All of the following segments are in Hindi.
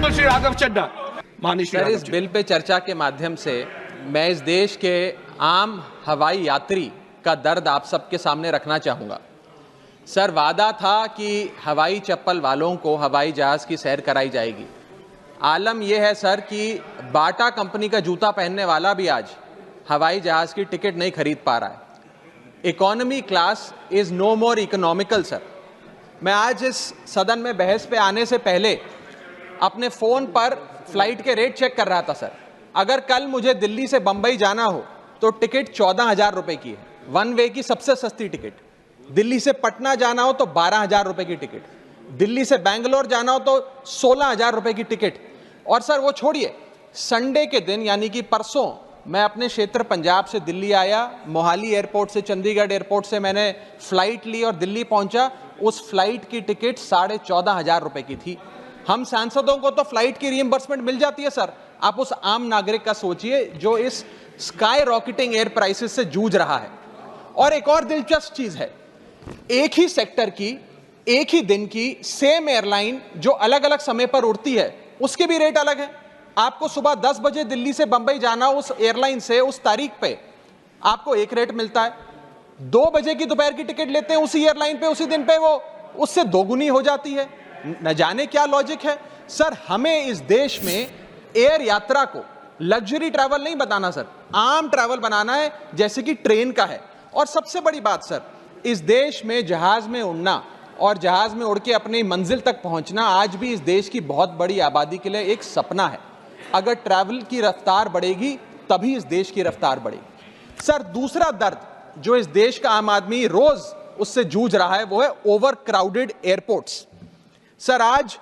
Honorable Shri Raghav Chadha. माननीय श्री सर, राघव इस चड्ढा। बिल पे चर्चा के माध्यम से मैं इस देश के आम हवाई यात्री का दर्द आप सबके सामने रखना चाहूँगा। सर, वादा था कि हवाई चप्पल वालों को हवाई जहाज़ की सैर कराई जाएगी। आलम यह है सर कि बाटा कंपनी का जूता पहनने वाला भी आज हवाई जहाज़ की टिकट नहीं खरीद पा रहा है। Economy class is no more economical sir. मैं आज इस सदन में बहस पे आने से पहले अपने फ़ोन पर फ्लाइट के रेट चेक कर रहा था सर। अगर कल मुझे दिल्ली से बंबई जाना हो तो टिकट 14,000 रुपये की है, वन वे की सबसे सस्ती टिकट। दिल्ली से पटना जाना हो तो 12,000 रुपये की टिकट, दिल्ली से बैंगलोर जाना हो तो 16,000 रुपये की टिकट। और सर वो छोड़िए, संडे के दिन यानी कि परसों मैं अपने क्षेत्र पंजाब से दिल्ली आया, मोहाली एयरपोर्ट से चंडीगढ़ एयरपोर्ट से मैंने फ़्लाइट ली और दिल्ली पहुंचा। उस फ्लाइट की टिकट 14,500 रुपये की थी। हम सांसदों को तो फ्लाइट की रीइंबर्समेंट मिल जाती है सर, आप उस आम नागरिक का सोचिए जो इस स्काई रॉकेटिंग एयर प्राइसेस से जूझ रहा है। और एक और दिलचस्प चीज़ है, एक ही सेक्टर की एक ही दिन की सेम एयरलाइन जो अलग अलग समय पर उड़ती है उसके भी रेट अलग है। आपको सुबह 10 बजे दिल्ली से बंबई जाना, उस एयरलाइन से उस तारीख पे आपको एक रेट मिलता है। 2 बजे की दोपहर की टिकट लेते हैं उसी एयरलाइन पे, उसी दिन पे वो उससे दोगुनी हो जाती है। न जाने क्या लॉजिक है सर। हमें इस देश में एयर यात्रा को लग्जरी ट्रैवल नहीं बताना सर, आम ट्रैवल बनाना है जैसे कि ट्रेन का है। और सबसे बड़ी बात सर, इस देश में जहाज में उड़ना और जहाज में उड़ के अपनी मंजिल तक पहुंचना आज भी इस देश की बहुत बड़ी आबादी के लिए एक सपना है। अगर ट्रैवल की रफ्तार बढ़ेगी तभी इस देश की रफ्तार बढ़ेगी। सर, दूसरा दर्द जो इस देश का आम आदमी रोज उससे जूझ रहा है वो है ओवर क्राउडेड एयरपोर्ट्स। सर, आज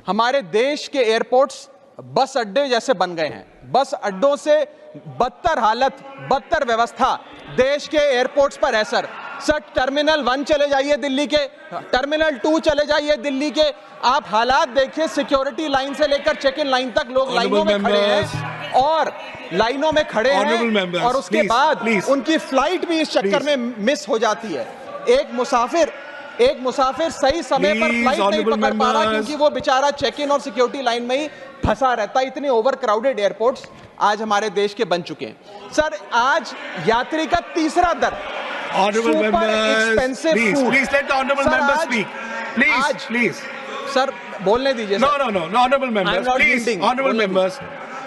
हमारे देश के एयरपोर्ट्स बस अड्डे जैसे बन गए हैं। बस अड्डों से बदतर हालत, बदतर व्यवस्था देश के एयरपोर्ट्स पर है सर। सर, टर्मिनल 1 चले जाइए दिल्ली के, टर्मिनल 2 चले जाइए दिल्ली के, आप हालात देखिए। सिक्योरिटी लाइन से लेकर चेक इन लाइन तक लोग लाइनों में खड़े हैं और लाइनों में खड़े हैं और उसके बाद उनकी फ्लाइट भी इस चक्कर में मिस हो जाती है। एक मुसाफिर सही समय पर फ्लाइट नहीं पकड़ पा रहा क्योंकि वो बेचारा चेक इन और सिक्योरिटी लाइन में ही फंसा रहता है। इतने ओवर क्राउडेड एयरपोर्ट्स आज हमारे देश के बन चुके हैं। सर, आज यात्री का तीसरा दर्द, Honorable members, please let the honorable members speak. Please. Sir, बोलने दीजिए। No, honorable members, please, honorable members.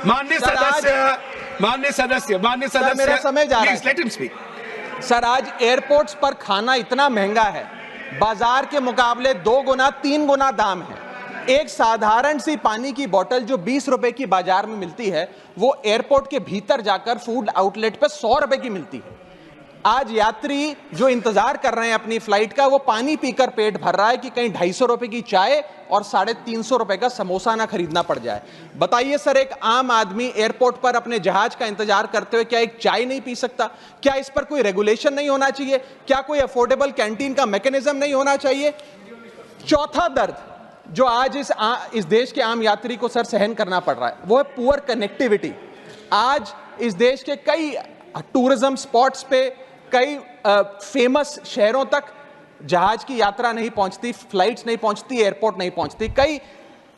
माननीय सदस्य, मेरा समय जा रहा है। Please let him speak. Sir, आज एयरपोर्ट्स पर खाना इतना महंगा है, बाजार के मुकाबले 2 गुना 3 गुना दाम है। एक साधारण सी पानी की बोतल जो 20 रुपए की बाजार में मिलती है वो एयरपोर्ट के भीतर जाकर फूड आउटलेट पे 100 रुपए की मिलती है। आज यात्री जो इंतजार कर रहे हैं अपनी फ्लाइट का, वो पानी पीकर पेट भर रहा है कि कहीं 250 रुपए की चाय और 350 रुपए का समोसा ना खरीदना पड़ जाए। बताइए सर, एक आम आदमी एयरपोर्ट पर अपने जहाज का इंतजार करते हुए क्या एक चाय नहीं पी सकता? क्या इस पर कोई रेगुलेशन नहीं होना चाहिए? क्या कोई अफोर्डेबल कैंटीन का मैकेनिज्म नहीं होना चाहिए? चौथा दर्द जो आज इस देश के आम यात्री को सर सहन करना पड़ रहा है वो है पुअर कनेक्टिविटी। आज इस देश के कई टूरिज्म स्पॉट्स पे, कई फेमस शहरों तक जहाज की यात्रा नहीं पहुंचती, फ्लाइट्स नहीं पहुंचती, एयरपोर्ट नहीं पहुंचती। कई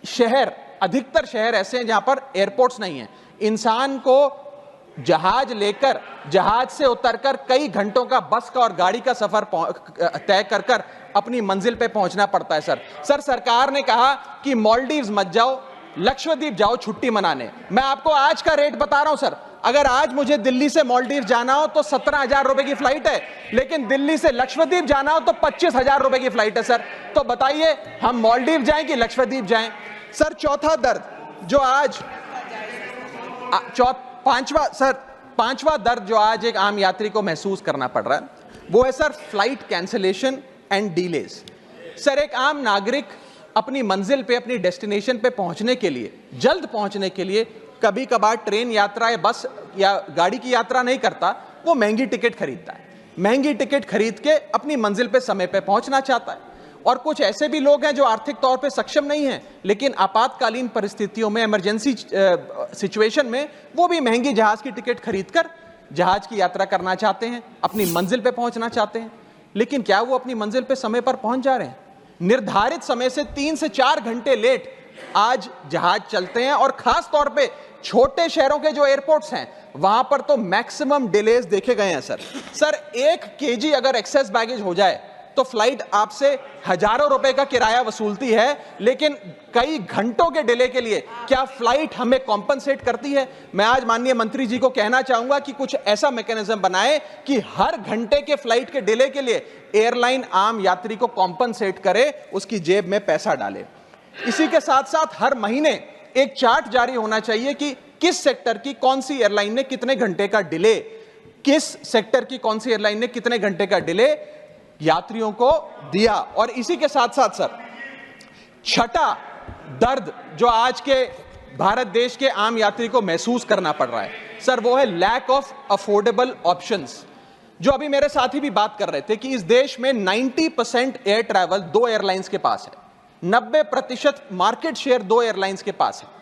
शहर, अधिकतर शहर ऐसे हैं जहां पर एयरपोर्ट्स नहीं हैं। इंसान को जहाज लेकर, जहाज से उतरकर कई घंटों का बस का और गाड़ी का सफर तय कर अपनी मंजिल पे पहुंचना पड़ता है सर, सरकार ने कहा कि मालदीव्स मत जाओ, लक्षद्वीप जाओ छुट्टी मनाने। मैं आपको आज का रेट बता रहा हूं सर, अगर आज मुझे दिल्ली से मालदीव जाना हो तो 17,000 रुपए की फ्लाइट है, लेकिन दिल्ली से लक्षद्वीप जाना हो तो 25,000 रुपए की फ्लाइट है सर। तो बताइए हम मालदीव जाएं कि लक्षद्वीप जाएं? सर, चौथा दर्द जो आज पांचवा दर्द जो आज एक आम यात्री को महसूस करना पड़ रहा है वो है sir flight cancellation and delays. Sir, एक आम नागरिक अपनी मंजिल पे, अपनी डेस्टिनेशन पे पहुंचने के लिए, जल्द पहुंचने के लिए कभी कभार ट्रेन यात्रा या बस या गाड़ी की यात्रा नहीं करता, वो महंगी टिकट खरीदता है। महंगी टिकट खरीद के अपनी मंजिल पे समय पे पहुंचना चाहता है। और कुछ ऐसे भी लोग हैं जो आर्थिक तौर पे सक्षम नहीं हैं, लेकिन आपातकालीन परिस्थितियों में, इमरजेंसी सिचुएशन में वो भी महंगी जहाज की टिकट खरीदकर जहाज की यात्रा करना चाहते हैं, अपनी मंजिल पे पहुंचना चाहते हैं। लेकिन क्या वो अपनी मंजिल पे समय पर पहुंच जा रहे हैं? निर्धारित समय से 3 से 4 घंटे लेट आज जहाज चलते हैं, और खास तौर पे छोटे शहरों के जो एयरपोर्ट्स हैं वहां पर तो मैक्सिमम डिलेज देखे गए हैं सर 1 केजी अगर एक्सेस बैगेज हो जाए तो फ्लाइट आपसे हजारों रुपए का किराया वसूलती है, लेकिन कई घंटों के डिले के लिए क्या फ्लाइट हमें कॉम्पनसेट करती है? मैं आज माननीय मंत्री जी को कहना चाहूंगा कि कुछ ऐसा मैकेनिज्म बनाए कि हर घंटे के फ्लाइट के डिले के लिए एयरलाइन आम यात्री को कॉम्पनसेट करे, उसकी जेब में पैसा डाले। इसी के साथ साथ हर महीने एक चार्ट जारी होना चाहिए कि किस सेक्टर की कौन सी एयरलाइन ने कितने घंटे का डिले, किस सेक्टर की कौन सी एयरलाइन ने कितने घंटे का डिले यात्रियों को दिया। और इसी के साथ साथ सर छठा दर्द जो आज के भारत देश के आम यात्री को महसूस करना पड़ रहा है सर, वो है लैक ऑफ अफोर्डेबल ऑप्शंस। जो अभी मेरे साथी भी बात कर रहे थे कि इस देश में 90% एयर ट्रैवल 2 एयरलाइंस के पास है, 90% मार्केट शेयर 2 एयरलाइंस के पास है।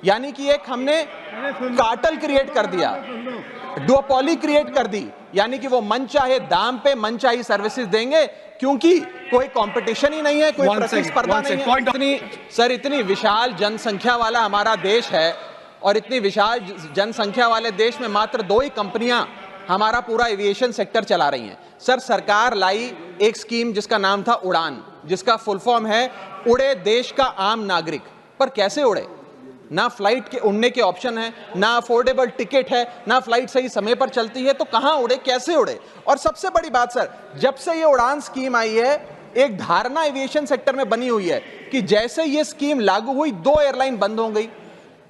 यानी कि एक हमने कार्टेल क्रिएट कर दिया, डुओपोली क्रिएट कर दी, यानी कि वो मनचाहे दाम पे मनचाही सर्विसेज देंगे क्योंकि कोई कंपटीशन ही नहीं है, कोई प्रतिस्पर्धा नहीं है। इतनी विशाल जनसंख्या वाला हमारा देश है और इतनी विशाल जनसंख्या वाले देश में मात्र 2 ही कंपनियां हमारा पूरा एविएशन सेक्टर चला रही हैं। सर सरकार लाई एक स्कीम जिसका नाम था उड़ान, जिसका फुल फॉर्म है उड़े देश का आम नागरिक। पर कैसे उड़े? ना फ्लाइट के उड़ने के ऑप्शन है, ना अफोर्डेबल टिकट है, ना फ्लाइट सही समय पर चलती है, तो कहां उड़े, कैसे उड़े? और सबसे बड़ी बात सर, जब से ये उड़ान स्कीम आई है एक धारणा एविएशन सेक्टर में बनी हुई है कि जैसे ये स्कीम लागू हुई 2 एयरलाइन बंद हो गई,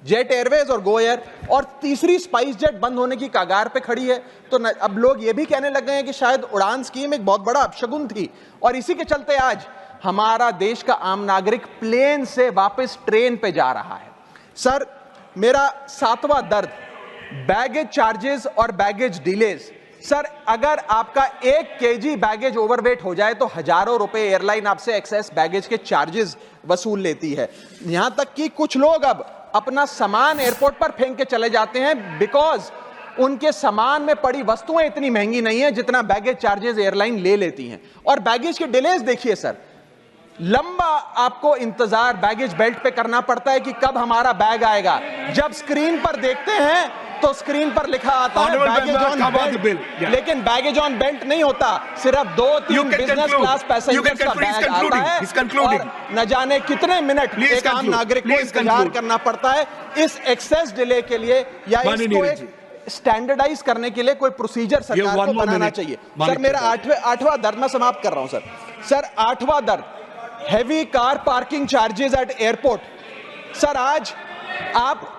जेट एयरवेज और गो एयर, और तीसरी स्पाइस जेट बंद होने की कगार पे खड़ी है। तो अब लोग ये भी कहने लग गए हैं कि शायद उड़ान स्कीम एक बहुत बड़ा अपशगुन थी, और इसी के चलते आज हमारा देश का आम नागरिक प्लेन से वापस ट्रेन पे जा रहा है। सर मेरा 7वां दर्द बैगेज चार्जेस और बैगेज डिलेज। सर अगर आपका 1 केजी बैगेज ओवरवेट हो जाए तो हजारों रुपए एयरलाइन आपसे एक्सेस बैगेज के चार्जेस वसूल लेती है। यहां तक कि कुछ लोग अब अपना सामान एयरपोर्ट पर फेंक के चले जाते हैं बिकॉज उनके सामान में पड़ी वस्तुएं इतनी महंगी नहीं है जितना बैगेज चार्जेस एयरलाइन ले लेती हैं। और बैगेज के डिलेज देखिए सर, लंबा आपको इंतजार बैगेज बेल्ट पे करना पड़ता है कि कब हमारा बैग आएगा। जब स्क्रीन पर देखते हैं तो स्क्रीन पर लिखा आता है बैगेज ऑन बेल्ट, लेकिन बैगेज ऑन बेल्ट नहीं होता, सिर्फ 2-3 बिजनेस क्लास पैसेंजर्स का बैग आता है और न जाने कितने मिनट एक आम नागरिक को इंतजार करना पड़ता है इस एक्सेस डिले के लिए, या इसको एक स्टैंडर्डाइज करने के लिए कोई प्रोसीजर सरकार को बनाना चाहिए। सर मेरा आठवां दर्द मैं समाप्त कर रहा हूं सर 8वां दर्द heavy car parking charges eight airport. Sir आज आप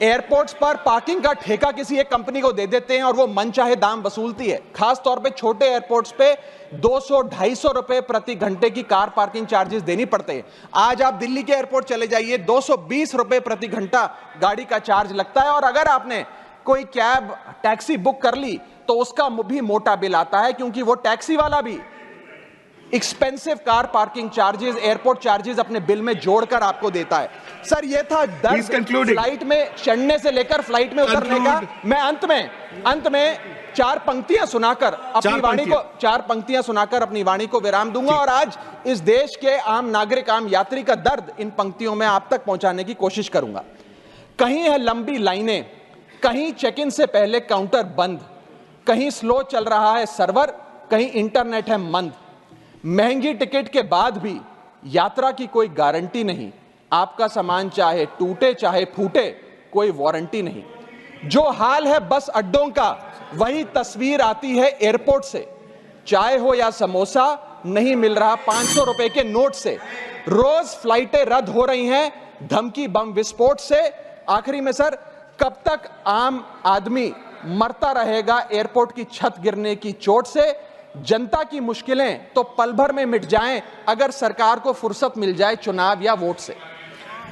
एयरपोर्ट्स पर पार्किंग का ठेका किसी एक कंपनी को दे देते हैं और वो मनचाहे दाम वसूलती है। खास तौर पे छोटे एयरपोर्ट्स पे 200-250 रुपए प्रति घंटे की कार पार्किंग चार्जेस देनी पड़ते हैं। आज आप दिल्ली के एयरपोर्ट चले जाइए, 220 रुपए प्रति घंटा गाड़ी का चार्ज लगता है, और अगर आपने कोई कैब टैक्सी बुक कर ली तो उसका भी मोटा बिल आता है, क्योंकि वो टैक्सी वाला भी expensive car parking charges, airport charges अपने बिल में जोड़कर आपको देता है। सर ये था दर्द फ्लाइट में चढ़ने से लेकर फ्लाइट में उतरने का। मैं अंत में 4 पंक्तियां सुनाकर अपनी वाणी को विराम दूंगा, और आज इस देश के आम नागरिक, आम यात्री का दर्द इन पंक्तियों में आप तक पहुंचाने की कोशिश करूंगा। कहीं है लंबी लाइनें, कहीं चेक इन से पहले काउंटर बंद, कहीं स्लो चल रहा है सर्वर, कहीं इंटरनेट है मंद। महंगी टिकट के बाद भी यात्रा की कोई गारंटी नहीं, आपका सामान चाहे टूटे चाहे फूटे कोई वारंटी नहीं। जो हाल है बस अड्डों का वही तस्वीर आती है एयरपोर्ट से, चाय हो या समोसा नहीं मिल रहा 500 रुपए के नोट से। रोज फ्लाइटें रद्द हो रही हैं धमकी बम विस्फोट से। आखिरी में सर, कब तक आम आदमी मरता रहेगा एयरपोर्ट की छत गिरने की चोट से? जनता की मुश्किलें तो पल भर में मिट जाएं अगर सरकार को फुर्सत मिल जाए चुनाव या वोट से।